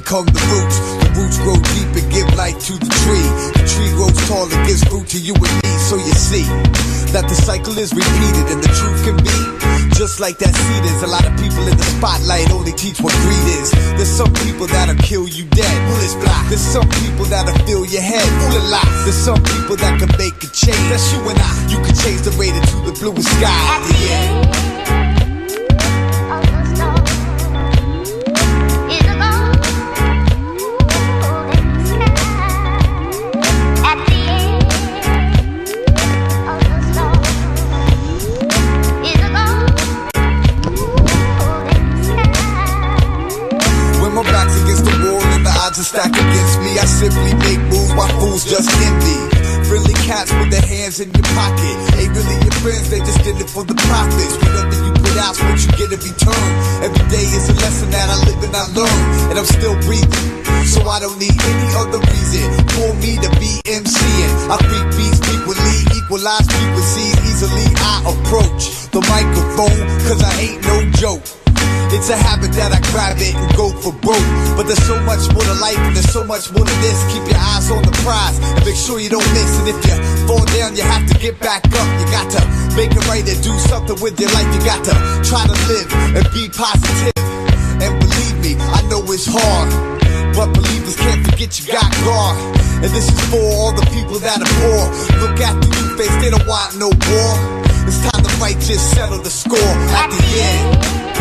become the roots. The roots grow deep and give life to the tree. The tree grows tall and gives fruit to you and me. So you see that the cycle is repeated and the truth can be just like that seed is. A lot of people in the spotlight only teach what greed is. There's some people that'll kill you dead. There's some people that'll fill your head. There's some people that can make a change. That's you and I. You can change the radar to the bluest sky at the end. To stack against me, I simply make moves while fools just envy. Friendly cats with their hands in your pocket ain't really your friends, they just in it for the profits. Whatever you put out's what you get in return. Every day is a lesson that I live and I learn, and I'm still breathing, so I don't need any other reason for me to be MCing. I freak beats equally, equalize frequencies easily. I approach the microphone cause I ain't no joke. It's a habit that I grab it and go for broke. But there's so much more to life and there's so much more to this. Keep your eyes on the prize and make sure you don't miss. And if you fall down, you have to get back up. You got to make it right and do something with your life. You got to try to live and be positive. And believe me, I know it's hard, but believers can't forget you got God. And this is for all the people that are poor. Look at the youth face, they don't want no war. It's time to fight, just settle the score at the end.